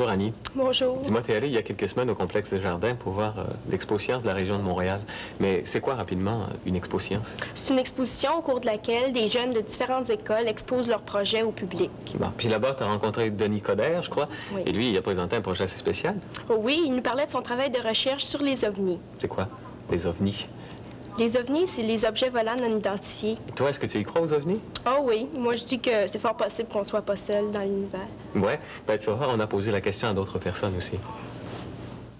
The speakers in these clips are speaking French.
Bonjour Annie. Bonjour. Dis-moi, t'es allée il y a quelques semaines au complexe des Jardins pour voir l'expo Science de la région de Montréal. Mais c'est quoi rapidement une expo Science? C'est une exposition au cours de laquelle des jeunes de différentes écoles exposent leurs projets au public. Bon. Puis là-bas, tu as rencontré Denis Coderre, je crois. Oui. Et lui, il a présenté un projet assez spécial. Oh oui, il nous parlait de son travail de recherche sur les ovnis. C'est quoi, les ovnis? Les ovnis, c'est les objets volants non identifiés. Et toi, est-ce que tu y crois aux ovnis? Oh oui, moi je dis que c'est fort possible qu'on soit pas seul dans l'univers. Ouais, ben tu vas voir, on a posé la question à d'autres personnes aussi.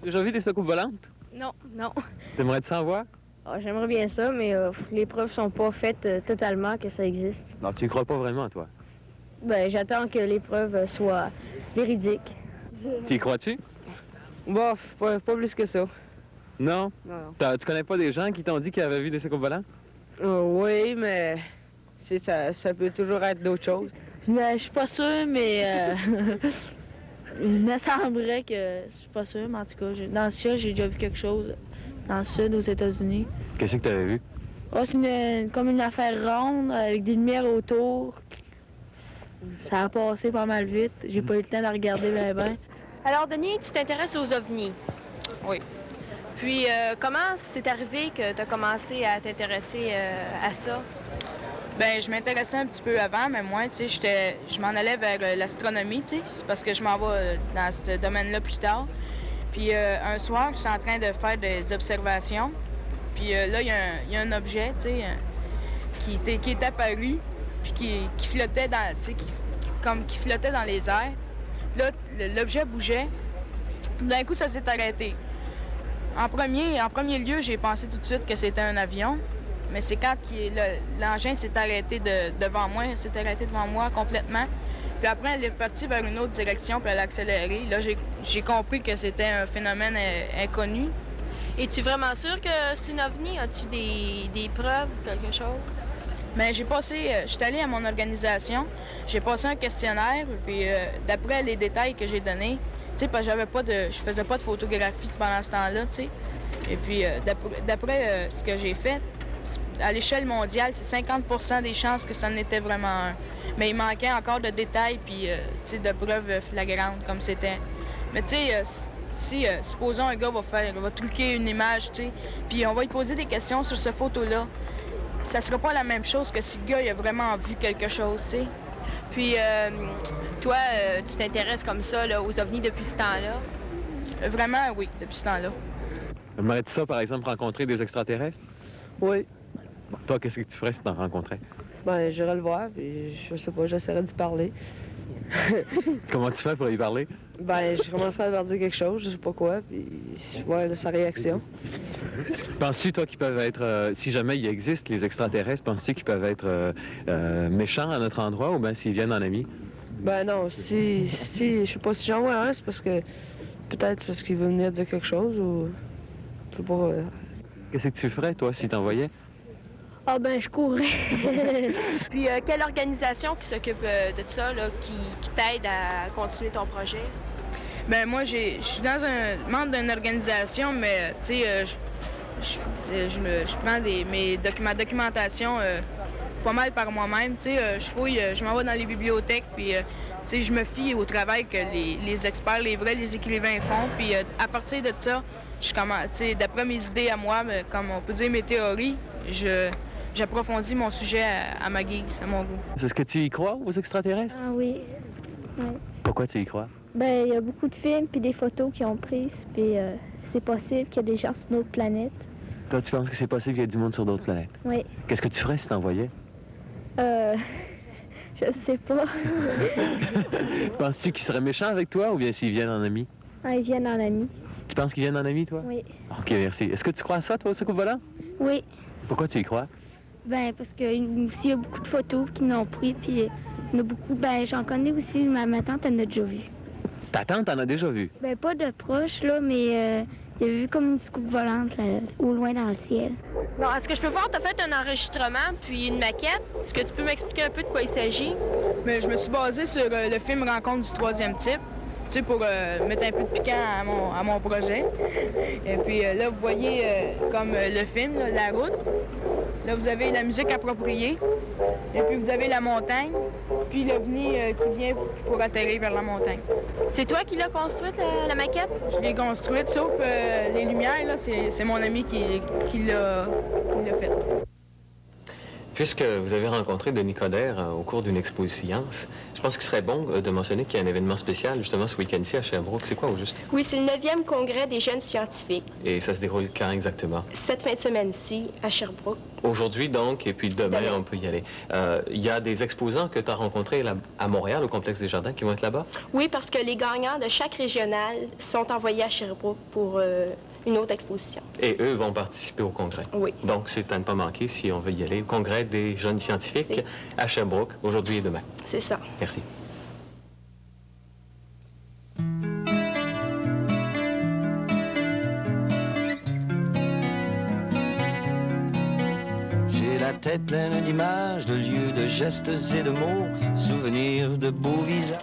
Tu as déjà vu des soucoupes volantes? Non, non. T'aimerais-tu ça en voir? Ah, j'aimerais bien ça, mais les preuves sont pas faites totalement que ça existe. Non, tu y crois pas vraiment, toi. Ben, j'attends que les preuves soient véridiques. Tu y crois-tu? Bof, pas plus que ça. Non? Non. Tu connais pas des gens qui t'ont dit qu'ils avaient vu des soucoupes volantes? Oui, mais ça peut toujours être d'autres choses. Je suis pas sûre, mais il me semblerait que je suis pas sûre, mais en tout cas, dans le sud, j'ai déjà vu quelque chose dans le sud, aux États-Unis. Qu'est-ce que tu avais vu? Oh, c'est comme une affaire ronde avec des lumières autour. Ça a passé pas mal vite. J'ai pas eu le temps de regarder bien. Alors Denis, tu t'intéresses aux ovnis. Oui. Puis comment c'est arrivé que tu as commencé à t'intéresser à ça? Ben, je m'intéressais un petit peu avant, mais moi, tu sais, je m'en allais vers l'astronomie, tu sais. C'est parce que je m'en vais dans ce domaine-là plus tard. Puis un soir, je suis en train de faire des observations. Puis là, il y a un objet, tu sais, qui est apparu, puis qui flottait dans, tu sais, qui flottait dans les airs. Là, l'objet bougeait. D'un coup, ça s'est arrêté. En premier lieu, j'ai pensé tout de suite que c'était un avion. Mais c'est quand l'engin s'est arrêté devant moi complètement. Puis après, elle est partie vers une autre direction, puis elle a accéléré. Là, j'ai compris que c'était un phénomène inconnu. Es-tu vraiment sûr que c'est une ovni? As-tu des preuves ou quelque chose? Mais je suis allée à mon organisation, j'ai passé un questionnaire, puis d'après les détails que j'ai donnés, tu sais, parce que je faisais pas de photographie pendant ce temps-là, tu sais. Et puis d'après ce que j'ai fait, à l'échelle mondiale, c'est 50% des chances que ça n'était vraiment un. Mais il manquait encore de détails puis de preuves flagrantes comme c'était. Mais tu sais, si supposons un gars va truquer une image, tu sais, puis on va lui poser des questions sur cette photo-là, ça sera pas la même chose que si le gars il a vraiment vu quelque chose, tu sais. Puis toi, tu t'intéresses comme ça là, aux ovnis depuis ce temps-là? Vraiment, oui, depuis ce temps-là. Aimerais-tu ça, par exemple, rencontrer des extraterrestres? Oui. Bon, toi, qu'est-ce que tu ferais si t'en rencontrais? Ben, j'irai le voir, puis je sais pas, j'essaierai d'y parler. Comment tu fais pour y parler? Ben, je commencerai à leur dire quelque chose, je sais pas quoi, puis je vois sa réaction. Penses-tu, toi, qu'ils peuvent être, si jamais il existe les extraterrestres, penses-tu qu'ils peuvent être méchants à notre endroit ou bien s'ils viennent en amis? Ben non, si je sais pas si j'en vois un, c'est parce que, peut-être parce qu'il veut venir dire quelque chose, ou, je sais pas. Qu'est-ce que tu ferais, toi, si t'en voyais? Ah ben, je courrais. Puis quelle organisation qui s'occupe de ça, là, qui t'aide à continuer ton projet? Ben moi, je suis membre d'une organisation, mais tu sais, je prends ma documentation pas mal par moi-même. Tu sais, je fouille, je m'en vais dans les bibliothèques, puis tu sais, je me fie au travail que les experts, les écrivains font. Puis à partir de ça, tu sais, d'après mes idées à moi, comme on peut dire mes théories, j'approfondis mon sujet à ma guise, à mon goût. Est-ce que tu y crois aux extraterrestres? Ah oui. Ouais. Pourquoi tu y crois? Ben, il y a beaucoup de films puis des photos qui ont prises, puis c'est possible qu'il y ait des gens sur d'autres planètes. Toi, tu penses que c'est possible qu'il y ait du monde sur d'autres planètes? Oui. Qu'est-ce que tu ferais si t'en voyais? Je sais pas. Penses-tu qu'ils seraient méchants avec toi ou bien s'ils viennent en amis? Ah, ils viennent en ami. Tu penses qu'ils viennent en amis, toi? Oui. OK, merci. Est-ce que tu crois à ça, toi, au secours volant? Oui. Pourquoi tu y crois? Ben, parce que aussi, il y a beaucoup de photos qui l'ont pris, puis il y en a beaucoup. Ben, j'en connais aussi, ma tante, elle en a déjà vu. Ta tante en a déjà vu? Ben, pas de proche, là, mais il a vu comme une soucoupe volante, là, au loin dans le ciel. Bon, est-ce que je peux voir, tu as fait un enregistrement puis une maquette? Est-ce que tu peux m'expliquer un peu de quoi il s'agit? Mais je me suis basée sur le film Rencontre du troisième type, tu sais, pour mettre un peu de piquant à mon projet. Et puis là, vous voyez comme le film, là, la route. Là, vous avez la musique appropriée. Et puis, vous avez la montagne. Puis l'OVNI qui vient pour atterrir vers la montagne. C'est toi qui l'as construite, la maquette? Je l'ai construite, sauf les lumières, là, c'est mon ami qui l'a faite. Puisque vous avez rencontré Denis Coderre au cours d'une exposition, je pense qu'il serait bon de mentionner qu'il y a un événement spécial justement ce week-end-ci à Sherbrooke. C'est quoi au juste? Oui, c'est le 9e congrès des jeunes scientifiques. Et ça se déroule quand exactement? Cette fin de semaine-ci, à Sherbrooke. Aujourd'hui donc, et puis demain, on peut y aller. Il y a des exposants que tu as rencontrés là, à Montréal, au Complexe des Jardins, qui vont être là-bas? Oui, parce que les gagnants de chaque régional sont envoyés à Sherbrooke pour une autre exposition. Et eux vont participer au congrès. Oui. Donc, c'est à ne pas manquer si on veut y aller. Le congrès des jeunes scientifiques à Sherbrooke, aujourd'hui et demain. C'est ça. Merci. J'ai la tête pleine d'images, de lieux, de gestes et de mots, souvenirs de beaux visages.